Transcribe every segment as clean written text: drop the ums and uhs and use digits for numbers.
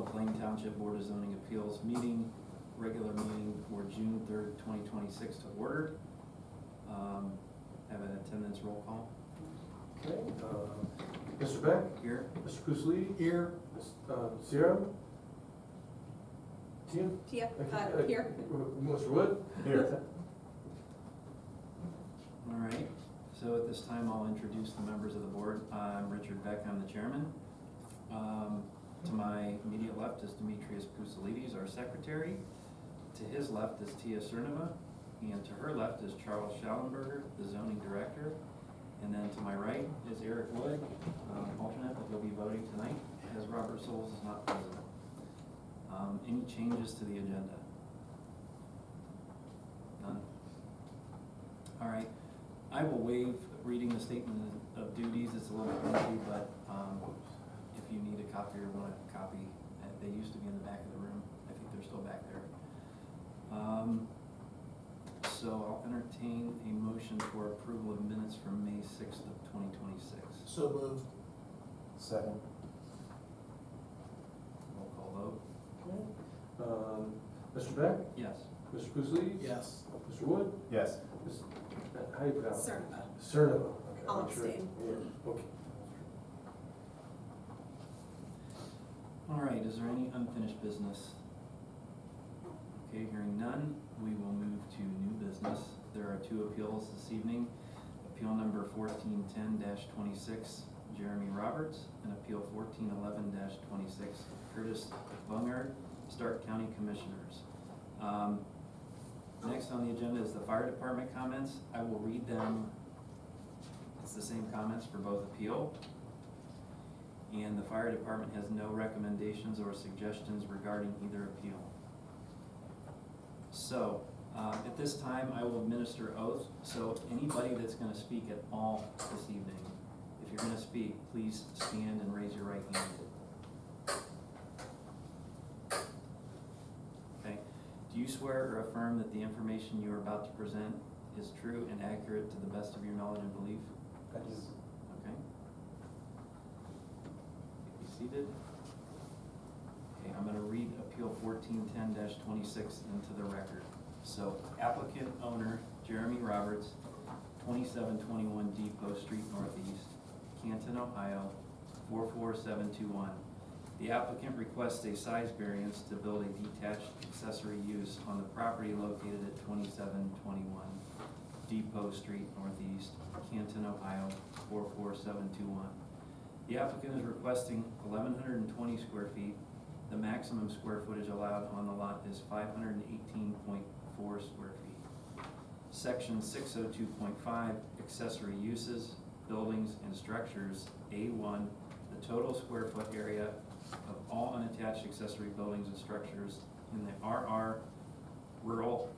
Plain Township Board of Zoning Appeals meeting, regular meeting for June 3rd, 2026 to order. Have an attendance roll call. Okay, Mr. Beck? Here. Mr. Kusli? Here. Sierra? Tia? Tia, here. Mr. Wood? Here. All right, so at this time, I'll introduce the members of the board. I'm Richard Beck, I'm the chairman. To my immediate left is Demetrius Pusalides, our secretary. To his left is Tia Cernova, and to her left is Charles Schallenberger, the zoning director. And then to my right is Eric Wood, alternate, but he'll be voting tonight, as Robert Souls is not present. Any changes to the agenda? None? All right, I will waive reading the statement of duties. It's a little lengthy, but if you need a copy or want a copy, they used to be in the back of the room. I think they're still back there. So I'll entertain a motion for approval of minutes from May 6th of 2026. So moved. Second. Roll call vote. Mr. Beck? Yes. Mr. Kusli? Yes. Mr. Wood? Yes. How do you pronounce it? Cernova. Cernova. Okay, I'll I'm sure. abstain. Yeah, okay. All right, is there any unfinished business? Okay, hearing none, we will move to new business. There are two appeals this evening. Appeal number 1410-26, Jeremy Roberts, and appeal 1411-26, Curtis Bungard, Stark County Commissioners. Next on the agenda is the fire department comments. I will read them. It's the same comments for both appeal. And the fire department has no recommendations or suggestions regarding either appeal. So, at this time, I will administer oath. So anybody that's going to speak at all this evening, if you're going to speak, please stand and raise your right hand. Okay. Do you swear or affirm that the information you are about to present is true and accurate to the best of your knowledge and belief? I do. Okay. Be seated. Okay, I'm going to read Appeal 1410-26 into the record. So, applicant owner Jeremy Roberts, 2721 Depot Street Northeast, Canton, Ohio, 44721. The applicant requests a size variance to build a detached accessory use on the property located at 2721 Depot Street Northeast, Canton, Ohio, 44721. The applicant is requesting 1,120 square feet. The maximum square footage allowed on the lot is 518.4 square feet. Section 602.5, accessory uses, buildings and structures, A1, the total square foot area of all unattached accessory buildings and structures in the RR, rural,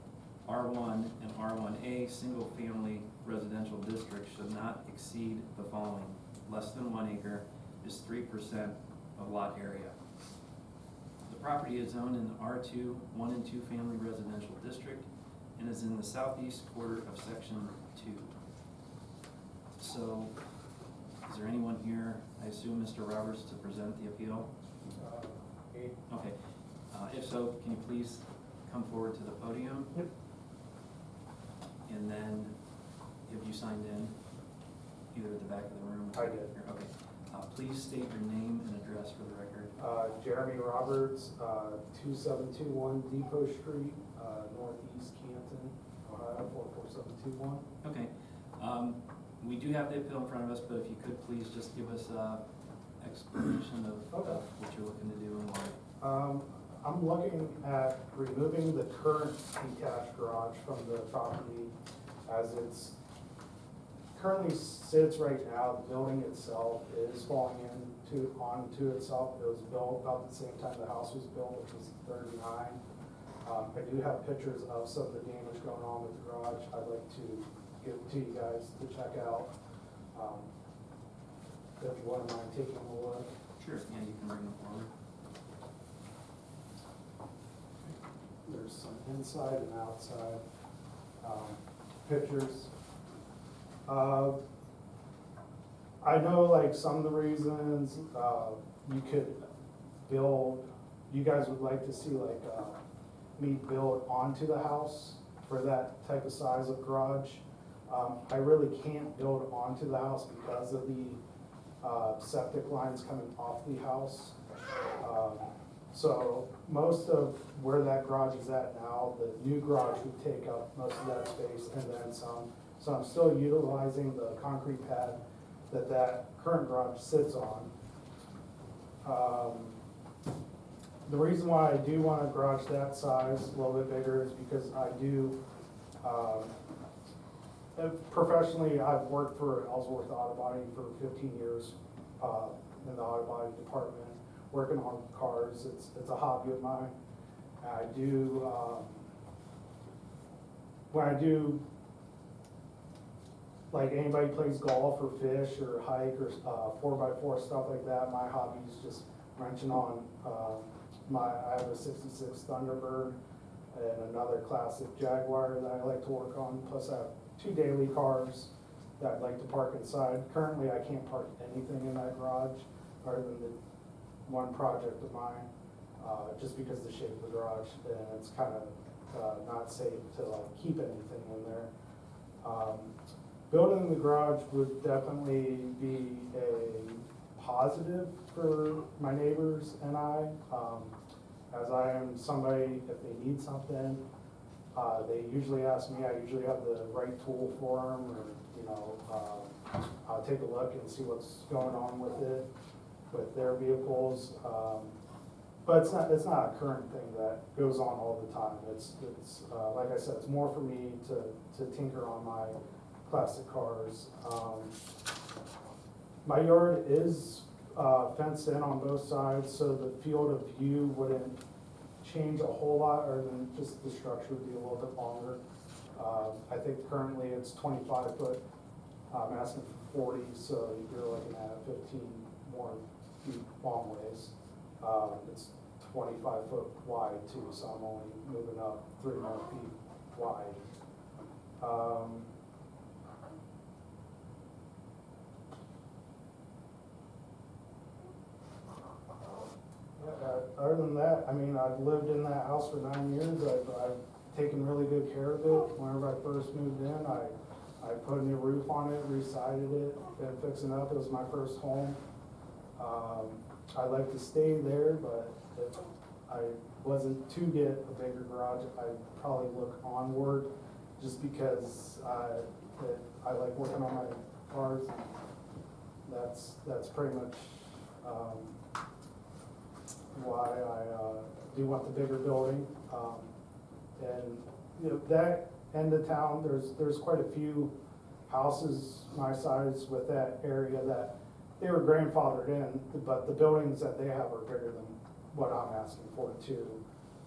R1 and R1A single family residential district should not exceed the following. Less than 1 acre is 3% of lot area. The property is zoned in the R2, 1 and 2 family residential district and is in the southeast quarter of section 2. So, is there anyone here, I assume Mr. Roberts, to present the appeal? Okay. If so, can you please come forward to the podium? Yep. And then, have you signed in, either at the back of the room? I did. Okay. Please state your name and address for the record. Jeremy Roberts, 2721 Depot Street, Northeast Canton, Ohio, 44721. Okay. We do have the appeal in front of us, but if you could please just give us an explanation of Okay. what you're looking to do and why. I'm looking at removing the current detached garage from the property as it's currently sits right now. The building itself is falling onto itself. It was built about the same time the house was built, which was 39. I do have pictures of some of the damage going on with the garage. I'd like to give to you guys to check out. If you wouldn't mind taking a look. Sure. Yeah, you can bring them forward. There's some inside and outside pictures. I know like some of the reasons you could build you guys would like to see like, me build onto the house for that type of size of garage. I really can't build onto the house because of the, septic lines coming off the house. So most of where that garage is at now, the new garage would take up most of that space and then some. So I'm still utilizing the concrete pad that that current garage sits on. The reason why I do want a garage that size, a little bit bigger, is because I do, professionally, I've worked for Ellsworth Auto Body for 15 years, in the auto body department, working on cars. It's a hobby of mine. I do, when I do, like anybody plays golf or fish or hike or 4x4, stuff like that, my hobby is just wrenching on, I have a 66 Thunderbird and another classic Jaguar that I like to work on, plus I have 2 daily cars that I'd like to park inside. Currently, I can't park anything in that garage other than the one project of mine, just because of the shape of the garage, and it's kind of not safe to like keep anything in there. Building the garage would definitely be a positive for my neighbors and I, as I am somebody, if they need something, they usually ask me. I usually have the right tool for them, or I'll take a look and see what's going on with it, with their vehicles. But it's not a current thing that goes on all the time. It's like I said, it's more for me to tinker on my classic cars. My yard is fenced in on both sides, so the field of view wouldn't change a whole lot, other than just the structure would be a little bit longer. I think currently it's 25 foot. I'm asking for 40, so you're looking at 15 more feet long ways. It's 25 foot wide too, so I'm only moving up 3 more feet wide. Other than that, I mean, I've lived in that house for 9 years. I've taken really good care of it. Whenever I first moved in, I put a new roof on it, re-sided it, been fixing it up. It was my first home. I'd like to stay there, but if I wasn't to get a bigger garage, I'd probably look onward, just because I like working on my cars. That's pretty much why I do want the bigger building. And that end of town, there's quite a few houses my size with that area that they were grandfathered in, but the buildings that they have are bigger than what I'm asking for too.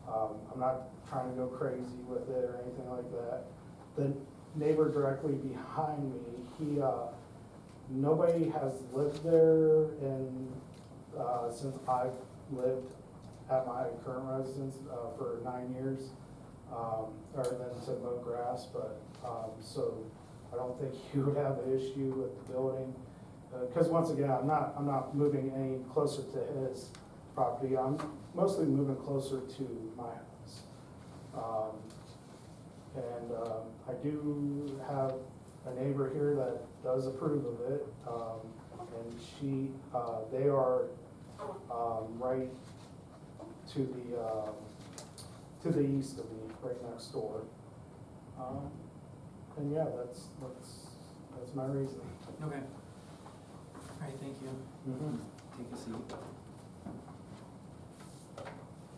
I'm not trying to go crazy with it or anything like that. The neighbor directly behind me, nobody has lived there since I've lived at my current residence for 9 years, other than to mow grass. But so I don't think you would have an issue with the building, because once again, I'm not moving any closer to his property. I'm mostly moving closer to my house. And I do have a neighbor here that does approve of it, and they are right to the east of me, right next door. And yeah, that's my reasoning. Okay. All right, thank you. Mm-hmm. Take a seat.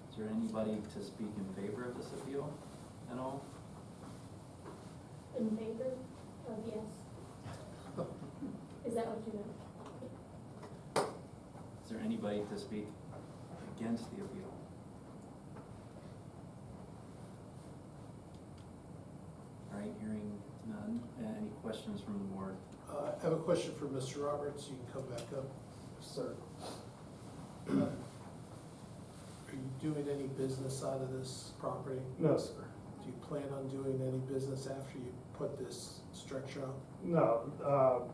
Is there anybody to speak in favor of this appeal at all? In favor of yes. Is that what you meant? Is there anybody to speak against the appeal? All right, hearing none. Any questions from the board? I have a question for Mr. Roberts. You can come back up. Sir. Are you doing any business out of this property? No, sir. Do you plan on doing any business after you put this structure up? No,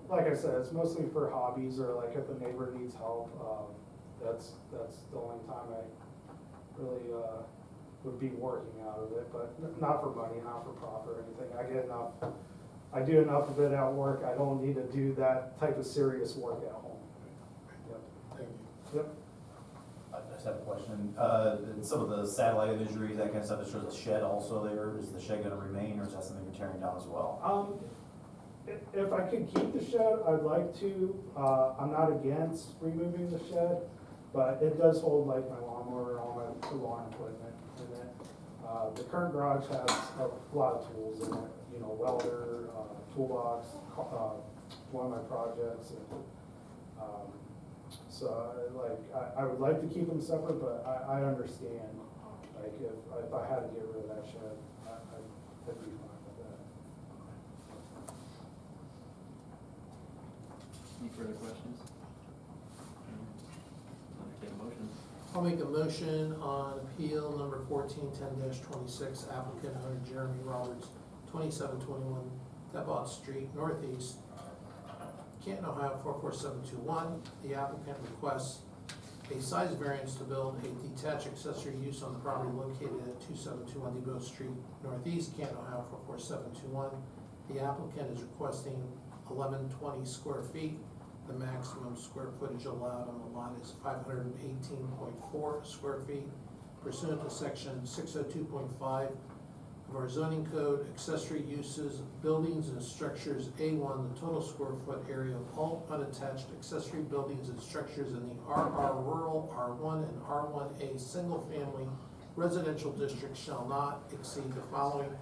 like I said, it's mostly for hobbies, or like if a neighbor needs help. That's the only time I really, would be working out of it, but not for money, not for profit or anything. I get enough, I do enough of it at work, I don't need to do that type of serious work at home. Yep, Thank you. yep. I just have a question. In some of the satellite imagery, that kind of stuff, it shows a shed also there. Is the shed gonna remain, or is that something you're tearing down as well? If I could keep the shed, I'd like to. I'm not against removing the shed, but it does hold like my lawnmower and all my lawn equipment in it. The current garage has a lot of tools in it, you know, welder, toolbox, one of my projects. And, so I would like to keep them separate, but I understand. Like if I had to get rid of that shed, I'd be fine with that. Any further questions? Entertain a motion. I'll make a motion on appeal number 1410-26, applicant owner Jeremy Roberts, 2721 Depot Street Northeast, Canton, Ohio 44721. The applicant requests a size variance to build a detached accessory use on the property located at 2721 Depot Street Northeast, Canton, Ohio 44721. The applicant is requesting 1120 square feet. The maximum square footage allowed on the lot is 518.4 square feet. Pursuant to section 602.5 of our zoning code, accessory uses, buildings and structures, A1, the total square foot area of all unattached accessory buildings and structures in the RR Rural, R1, and R1A Single Family Residential District shall not exceed the following: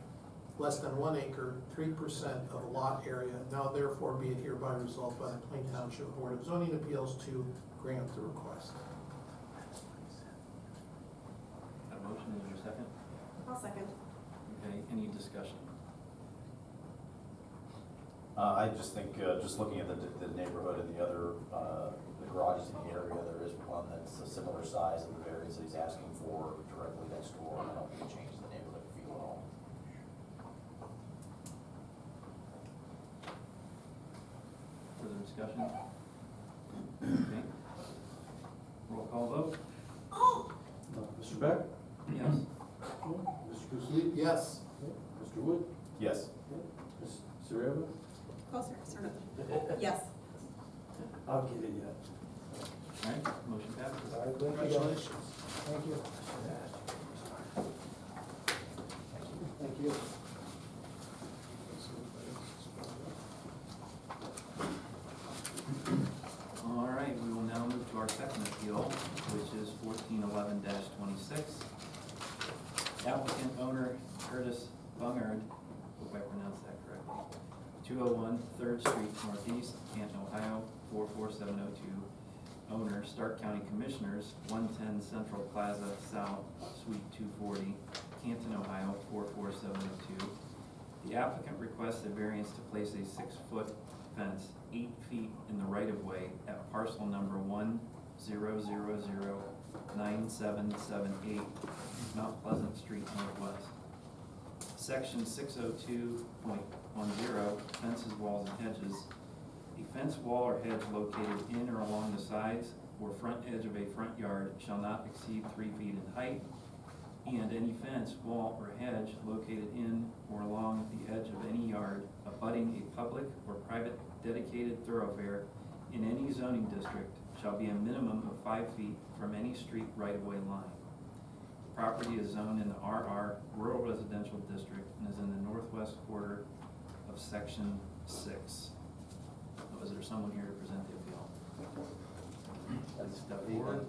less than 1 acre, 3% of the lot area. Now therefore be it hereby resolved by the Plain Township Board of Zoning Appeals to grant the request. Got a motion, is there a second? I'll second. Okay, any discussion? I just think, just looking at the neighborhood and the other, the garages in the area, there is one that's a similar size of the variance that he's asking for directly next door. I don't think it changes the neighborhood feel at all. Further discussion? Okay. Roll call vote? Mr. Beck? Yes. Mr. Pusley? Yes. Mr. Wood? Yes. Ms. Sareva? Closer, sort of. Yes. I'll get it yet. All right, motion passes. All right, thank you guys. Congratulations. Thank you. Thank you. All right, we will now move to our second appeal, which is 1411-26. Applicant owner Curtis Bungard, hope I pronounced that correctly, 201 3rd Street Northeast, Canton, Ohio 44702. Owner Stark County Commissioners, 110 Central Plaza South, Suite 240, Canton, Ohio 44702. The applicant requests a variance to place a 6-foot fence 8 feet in the right-of-way at parcel number 10009778, Mount Pleasant Street Northwest. Section 602.10, fences, walls, and hedges. A fence, wall, or hedge located in or along the sides or front edge of a front yard shall not exceed 3 feet in height, and any fence, wall, or hedge located in or along the edge of any yard abutting a public or private dedicated thoroughfare in any zoning district shall be a minimum of 5 feet from any street right-of-way line. The property is zoned in the RR Rural Residential District and is in the northwest quarter of Section 6. Is there someone here to present the appeal? Please step forward,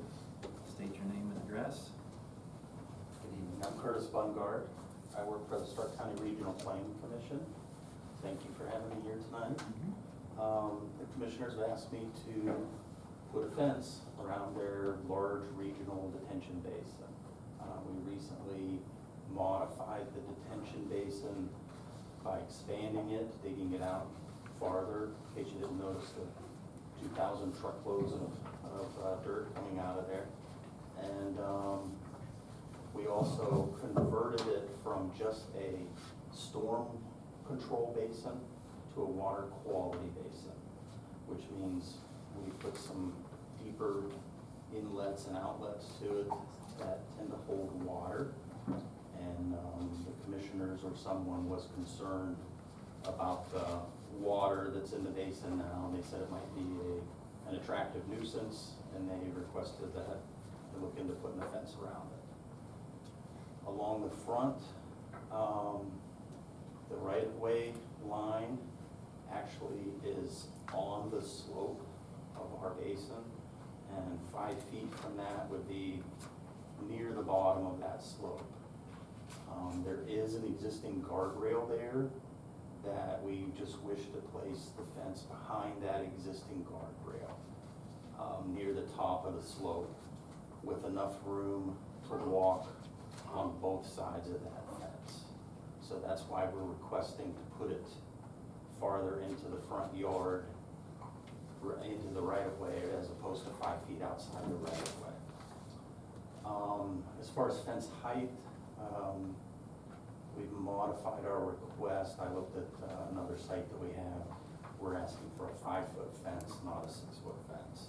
state your name and address. Good evening, I'm Curtis Bungard. I work for the Stark County Regional Planning Commission. Thank you for having me here tonight. The commissioners have asked me to put a fence around their large regional detention basin. We recently modified the detention basin by expanding it, digging it out farther. In case you didn't notice, the 2,000 truckloads of dirt coming out of there. And we also converted it from just a storm control basin to a water quality basin, which means we put some deeper inlets and outlets to it that tend to hold water. And the commissioners or someone was concerned about the water that's in the basin now. They said it might be an attractive nuisance, and they requested that to look into putting a fence around it. Along the front, the right-of-way line actually is on the slope of our basin, and 5 feet from that would be near the bottom of that slope. There is an existing guardrail there that we just wish to place the fence behind that existing guardrail, near the top of the slope, with enough room to walk on both sides of that fence. So that's why we're requesting to put it farther into the front yard, into the right-of-way, as opposed to 5 feet outside the right-of-way. As far as fence height, we've modified our request. I looked at another site that we have. We're asking for a 5-foot fence, not a 6-foot fence,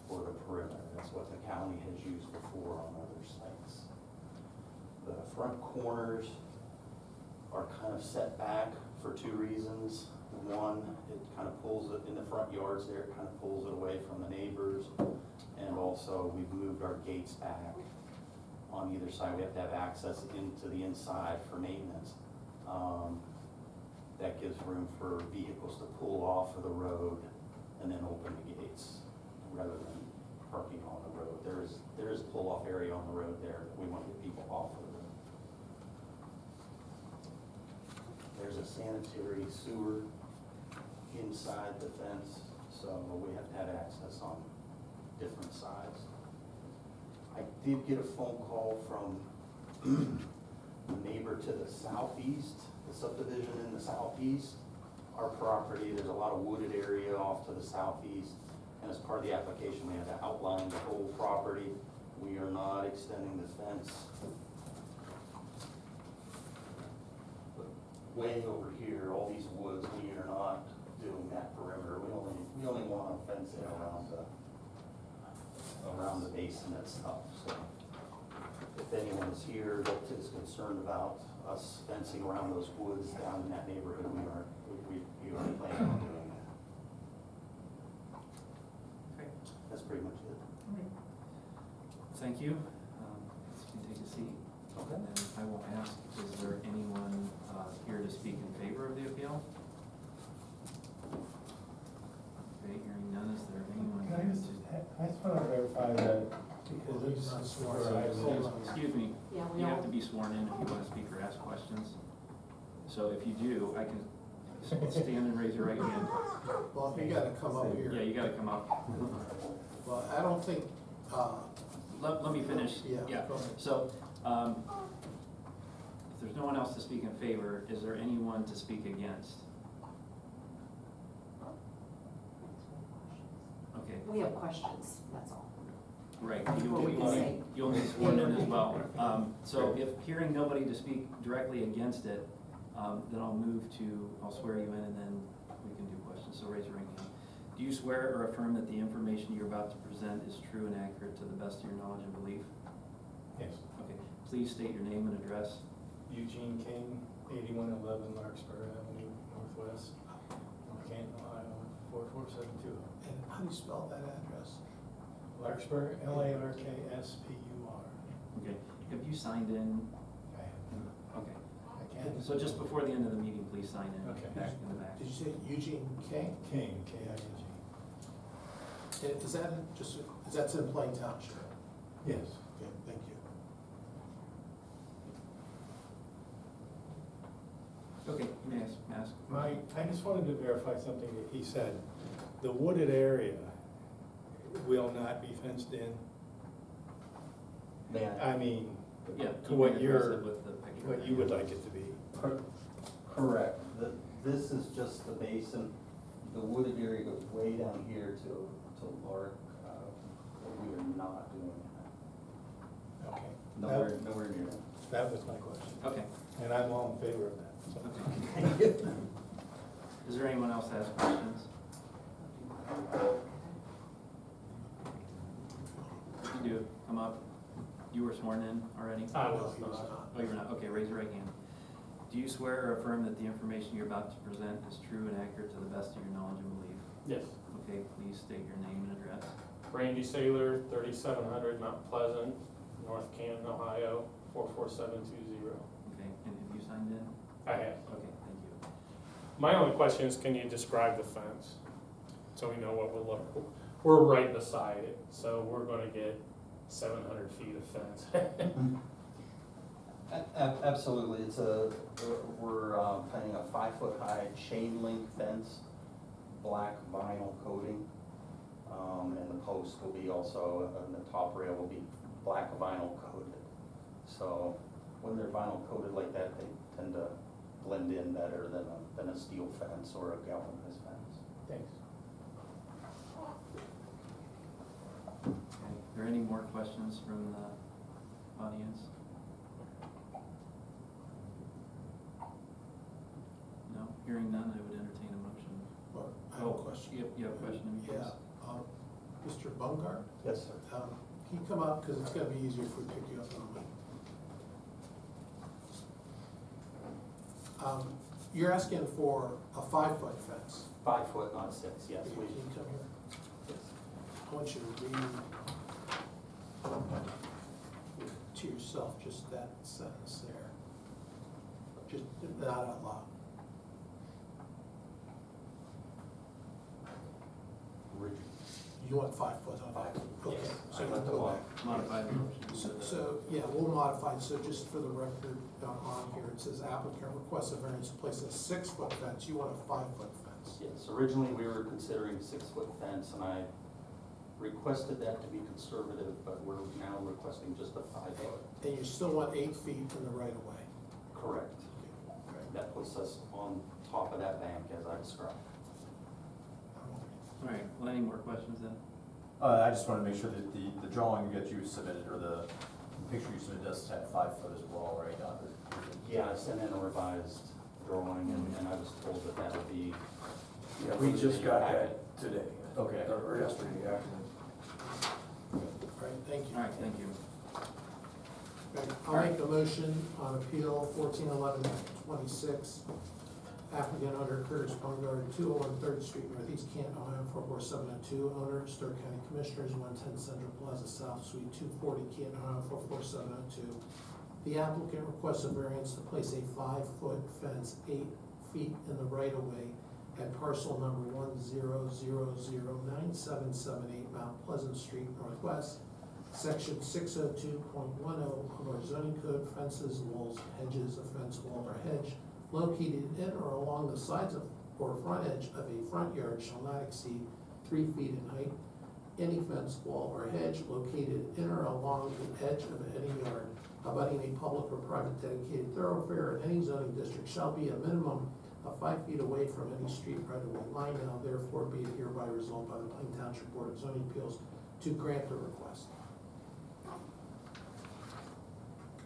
for the perimeter. That's what the county has used before on other sites. The front corners are kind of set back for 2 reasons. One, it kind of pulls it in the front yards there, it kind of pulls it away from the neighbors. And also, we've moved our gates back on either side. We have to have access into the inside for maintenance. That gives room for vehicles to pull off of the road and then open the gates, rather than parking on the road. There is a pull-off area on the road there that we want to get people off of the road. There's a sanitary sewer inside the fence, so we have to have access on different sides. I did get a phone call from the neighbor to the southeast, the subdivision in the southeast. Our property, there's a lot of wooded area off to the southeast, and as part of the application, we had to outline the whole property. We are not extending the fence way over here, all these woods, we are not doing that perimeter. We only want a fence in around the basin and stuff. So if anyone is here that is concerned about us fencing around those woods down in that neighborhood, we are planning on doing that. Okay. That's pretty much it. Thank you. You can take a seat. Okay. And then I will ask, is there anyone here to speak in favor of the appeal? Okay, hearing none, is there anyone Can I here just, to? I just want to verify that, because it's Not not sworn. where I Hold live. on. Excuse me, Yeah, we you have all- to be sworn in if you want to speak or ask questions. So if you do, I can stand and raise your right hand. Well, you gotta come up here. Yeah, you gotta come up. Well, I don't think, Let me finish. Yeah, go ahead. So, if there's no one else to speak in favor, is there anyone to speak against? Okay, We have questions, that's all. right, Before we can say- you'll be sworn in as well. So if hearing nobody to speak directly against it, then I'll swear you in and then we can do questions, so raise your right hand. Do you swear or affirm that the information you're about to present is true and accurate to the best of your knowledge and belief? Yes. Okay, please state your name and address. Eugene King, 8111 Larkspur Avenue, Northwest, North Canton, Ohio, 44720. and how do you spell that address? Larkspur, Larkspur. Okay, have you signed in? I have, Okay, I can. so just before the end of the meeting, please sign in. Okay. Back in the back. Did you say Eugene King? King, K-I-N-G. And is that that's in Plain Township? Yes. Okay, thank you. Okay, you may ask. I just wanted to verify something that he said. The wooded area will not be fenced in. May I? I mean, Yeah. to you what can address you're, it with the picture. what you would like it to be. Correct. This is just the basin. The wooded area goes way down here to Lark. We are not doing that. Okay. Nowhere near that. That was my question. Okay, And I'm all in favor of that. so. okay. Is there anyone else that has questions? to do, come up. You were sworn in already? I No, was he was not. not. Oh, you're not, okay, raise your right hand. Do you swear or affirm that the information you're about to present is true and accurate to the best of your knowledge and belief? Yes. Okay, please state your name and address. Randy Saylor, 3700 Mount Pleasant, North Canton, Ohio, 44720. Okay, and have you signed in? I have. Okay, thank you. My only question is, can you describe the fence? So we know what we're looking for. We're right beside it, so we're gonna get 700 feet of fence. Absolutely, it's we're planning a 5-foot-high chain link fence, black vinyl coating. And the post will be also, and the top rail will be black vinyl coated. So when they're vinyl coated like that, they tend to blend in better than a steel fence or a galvanized fence. Thanks. Okay, are there any more questions from the audience? No, hearing none, I would entertain a motion. Well, I have a question. You have a question? Yeah, Mr. Bungard, Yes, sir. can you come up, because it's gonna be easier if we pick you up on the mic. You're asking for a 5-foot fence. 5 foot, not 6, yes. Can you come here? Yes. I want you to read to yourself just that sentence there. Just not out loud. You want 5 foot on it? Okay, Yes. so I'd we'll like to go walk. back. Modify the motion. So, yeah, we'll modify, so just for the record, on here, it says applicant requests a variance to place a 6-foot fence, you want a 5-foot fence. Yes, originally we were considering 6-foot fence, and I requested that to be conservative, but we're now requesting just a 5-foot. And you still want 8 feet in the right of way. Correct. Okay. That puts us on top of that bank as I described. All right, well, any more questions then? I just wanna make sure that the drawing that you submitted, or the picture you submitted does have 5 foot as well, right? Yeah, I sent in a revised drawing, and I was told that that would be. Yeah, we just got that today. Okay. Or yesterday afternoon. All right, thank you. All right, thank you. Okay, I'll make a motion on appeal 141126, applicant owner Curtis Bungard, 201 3rd Street, Northeast Canton, Ohio, 44702, owner Stark County Commissioners, 110 Central Plaza South, Suite 240, Canton, Ohio, 44702. The applicant requests a variance to place a 5-foot fence 8 feet in the right-of-way at parcel number 100009778 Mount Pleasant Street Northwest, section 602.10 of our zoning code, fences, walls, hedges, a fence, wall, or hedge located in or along the sides of or front edge of a front yard shall not exceed 3 feet in height. Any fence, wall, or hedge located in or along the edge of any yard abutting a public or private dedicated thoroughfare in any zoning district shall be a minimum of 5 feet away from any street right-of-way line. Now therefore be it hereby resolved by the Plain Township Board of Zoning Appeals to grant the request.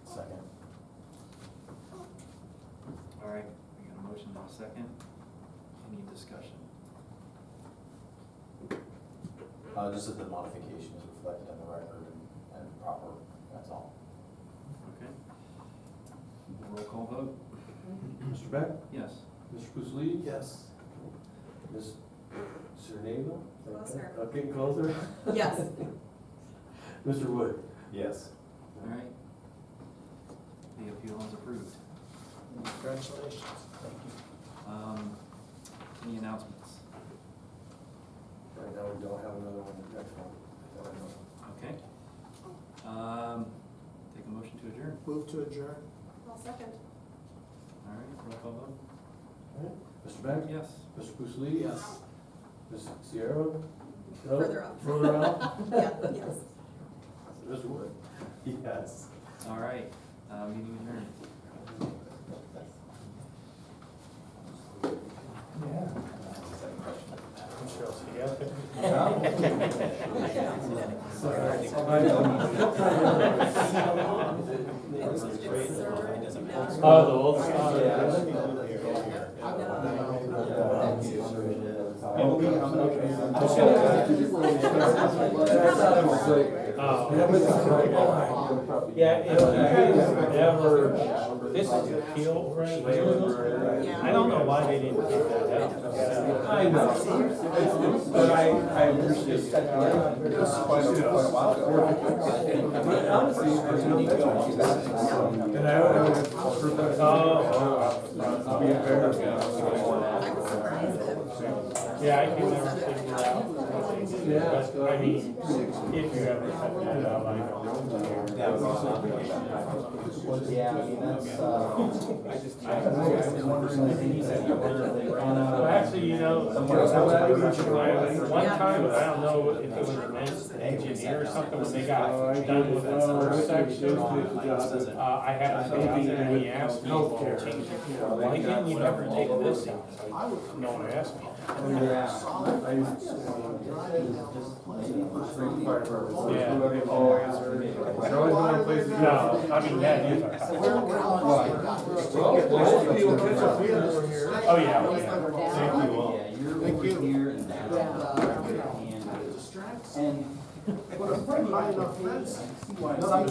Second. All right, we got a motion and a second. Any discussion? Just that the modification is reflected in the record and proper, that's all. Okay. Roll call vote? Mr. Beck? Yes. Mr. Pusli? Yes. Ms. Cernava? Closer. Getting closer? Yes. Mr. Wood? Yes. All right. The appeal is approved. Congratulations. Any announcements? Right now, we don't have another one, next one. Okay. Take a motion to adjourn. Move to adjourn. I'll second. All right, roll call vote? Mr. Beck? Yes. Mr. Pusli? Yes. Ms. Sierra? No? Further up. Further out? Yeah, yes. Mr. Wood? Yes. All right, meeting adjourned. Michelle, so you got it? Oh, the old style. Yeah. Yeah, if you guys ever, this is appeal right here. Yeah. I don't know why they didn't take that out. I know, but I appreciate it. Honestly, there's no mention. And I would. Oh. Be a fair. I was surprised that. Yeah, I can never figure out what they did, but I mean, if you ever cut that out, I don't care. Yeah, I mean, that's, Well, actually, you know, one time, but I don't know if it was an engineer or something, when they got done with that first section, I had a baby and he asked me to change it. Why didn't you ever take this out? No one asked me. No, I mean, that is our. Oh, yeah. Thank you all. Thank you. Here and that. But a pretty high enough fence. No,